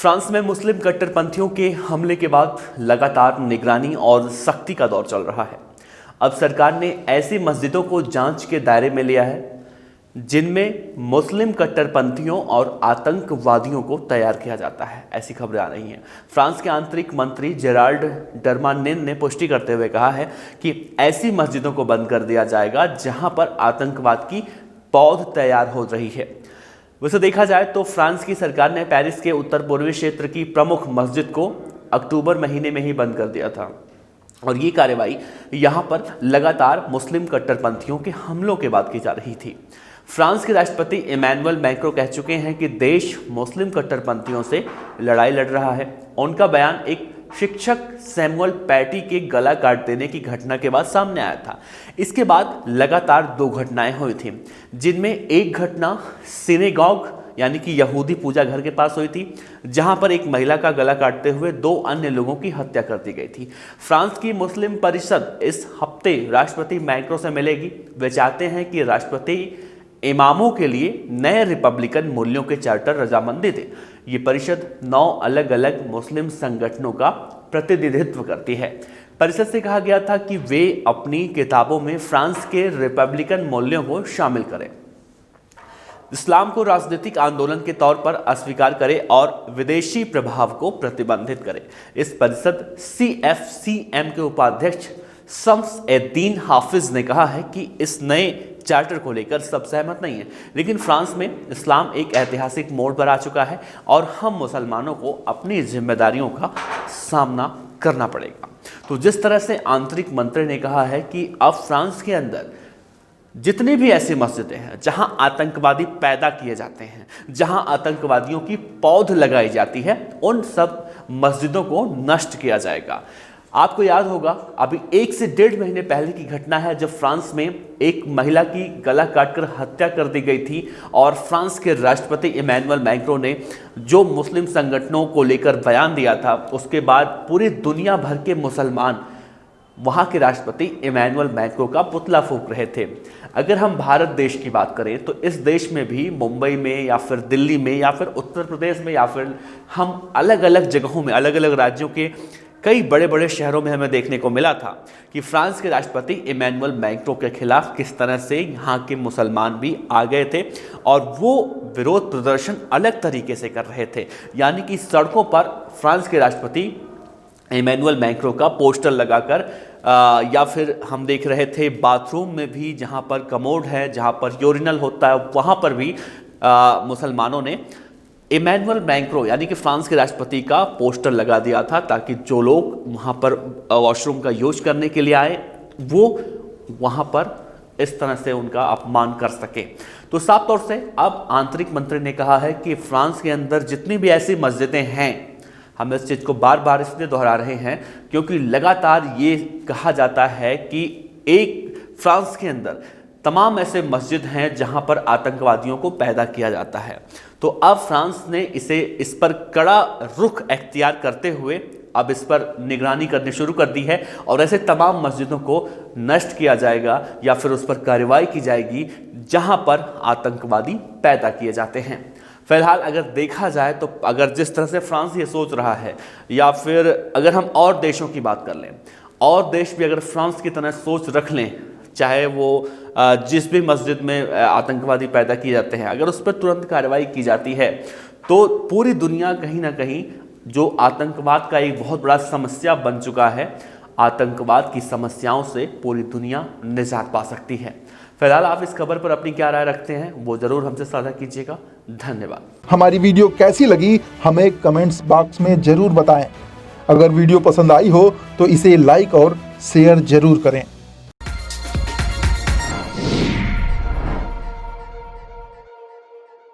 France में मुस्लिम कट्टरपंथियों के हमले के बाद लगातार निगरानी और सख्ती का दौर चल रहा है। अब सरकार ने ऐसी मस्जिदों को जांच के दायरे में लिया है जिनमें मुस्लिम कट्टरपंथियों और आतंकवादियों को तैयार किया जाता है। ऐसी खबरें आ रही हैं। फ्रांस के आंतरिक मंत्री जेराल्ड डरमानिन ने पुष्टि करते हुए कहा है कि ऐसी मस्जिदों को बंद कर दिया जाएगा जहां पर आतंकवाद की पौध तैयार हो रही है। वैसे देखा जाए तो फ्रांस की सरकार ने पेरिस के उत्तर पूर्वी क्षेत्र की प्रमुख मस्जिद को अक्टूबर महीने में ही बंद कर दिया था और ये कार्रवाई यहाँ पर लगातार मुस्लिम कट्टरपंथियों के हमलों के बाद की जा रही थी। फ्रांस के राष्ट्रपति इमैनुअल मैक्रों कह चुके हैं कि देश मुस्लिम कट्टरपंथियों से लड़ाई लड़ रहा है। उनका बयान एक शिक्षक सैमुअल पैटी के गला काट देने की घटना के बाद सामने आया था। इसके बाद लगातार 2 घटनाएं हुई थी, जिनमें एक घटना सिनेगॉग यानी कि यहूदी पूजा घर के पास हुई थी, जहां पर एक महिला का गला काटते हुए 2 अन्य लोगों की हत्या कर दी गई थी। फ्रांस की मुस्लिम परिषद इस हफ्ते राष्ट्रपति मैक्रों से मिलेगी। वे चाहते हैं कि राष्ट्रपति इमामों के लिए नए रिपब्लिकन मूल्यों के चार्टर रजामंदी दे। ये परिषद 9 अलग अलग मुस्लिम संगठनों का प्रतिनिधित्व करती है। परिषद से कहा गया था कि वे अपनी किताबों में फ्रांस के रिपब्लिकन मूल्यों को शामिल करें, इस्लाम को राजनीतिक आंदोलन के तौर पर अस्वीकार करे और विदेशी प्रभाव को प्रतिबंधित करे। इस परिषद CFCM के उपाध्यक्ष शम्स-ए-दीन हाफिज ने कहा है कि इस नए चार्टर को लेकर सब सहमत नहीं है, लेकिन फ्रांस में इस्लाम एक ऐतिहासिक मोड़ पर आ चुका है और हम मुसलमानों को अपनी जिम्मेदारियों का सामना करना पड़ेगा। तो जिस तरह से आंतरिक मंत्री ने कहा है कि अब फ्रांस के अंदर जितनी भी ऐसी मस्जिदें हैं जहां आतंकवादी पैदा किए जाते हैं, जहां आतंकवादियों की पौध लगाई जाती है, उन सब मस्जिदों को नष्ट किया जाएगा। आपको याद होगा अभी 1 से 1.5 महीने पहले की घटना है जब फ्रांस में एक महिला की गला काटकर हत्या कर दी गई थी और फ्रांस के राष्ट्रपति इमैनुअल मैक्रों ने जो मुस्लिम संगठनों को लेकर बयान दिया था, उसके बाद पूरी दुनिया भर के मुसलमान वहाँ के राष्ट्रपति इमैनुअल मैक्रों का पुतला फूंक रहे थे। अगर हम भारत देश की बात करें तो इस देश में भी मुंबई में या फिर दिल्ली में या फिर उत्तर प्रदेश में या फिर हम अलग अलग जगहों में, अलग अलग राज्यों के कई बड़े बड़े शहरों में हमें देखने को मिला था कि फ्रांस के राष्ट्रपति इमैनुअल मैक्रों के खिलाफ किस तरह से यहाँ के मुसलमान भी आ गए थे और वो विरोध प्रदर्शन अलग तरीके से कर रहे थे। यानी कि सड़कों पर फ्रांस के राष्ट्रपति इमैनुअल मैक्रों का पोस्टर लगाकर या फिर हम देख रहे थे बाथरूम में भी, जहाँ पर कमोड है, जहाँ पर यूरिनल होता है, वहाँ पर भी मुसलमानों ने इमैनुअल मैक्रों यानी कि फ्रांस के राष्ट्रपति का पोस्टर लगा दिया था ताकि जो लोग वहाँ पर वॉशरूम का यूज करने के लिए आए वो वहाँ पर इस तरह से उनका अपमान कर सके। तो साफ तौर से अब आंतरिक मंत्री ने कहा है कि फ्रांस के अंदर जितनी भी ऐसी मस्जिदें हैं, हम इस चीज़ को बार बार इसलिए दोहरा रहे हैं क्योंकि लगातार ये कहा जाता है कि एक फ्रांस के अंदर तमाम ऐसे मस्जिद हैं जहां पर आतंकवादियों को पैदा किया जाता है। तो अब फ्रांस ने इस पर कड़ा रुख अख्तियार करते हुए अब इस पर निगरानी करनी शुरू कर दी है और ऐसे तमाम मस्जिदों को नष्ट किया जाएगा या फिर उस पर कार्रवाई की जाएगी जहां पर आतंकवादी पैदा किए जाते हैं। फिलहाल अगर देखा जाए तो अगर जिस तरह से फ्रांस ये सोच रहा है या फिर अगर हम और देशों की बात कर लें, और देश भी अगर फ्रांस की तरह सोच रख लें, चाहे वो जिस भी मस्जिद में आतंकवादी पैदा किए जाते हैं, अगर उस पर तुरंत कार्रवाई की जाती है तो पूरी दुनिया कहीं ना कहीं जो आतंकवाद का एक बहुत बड़ा समस्या बन चुका है, आतंकवाद की समस्याओं से पूरी दुनिया निजात पा सकती है। फिलहाल आप इस खबर पर अपनी क्या राय रखते हैं वो जरूर हमसे साझा कीजिएगा। धन्यवाद। हमारी वीडियो कैसी लगी हमें कमेंट्स बॉक्स में जरूर बताएं। अगर वीडियो पसंद आई हो तो इसे लाइक और शेयर जरूर करें।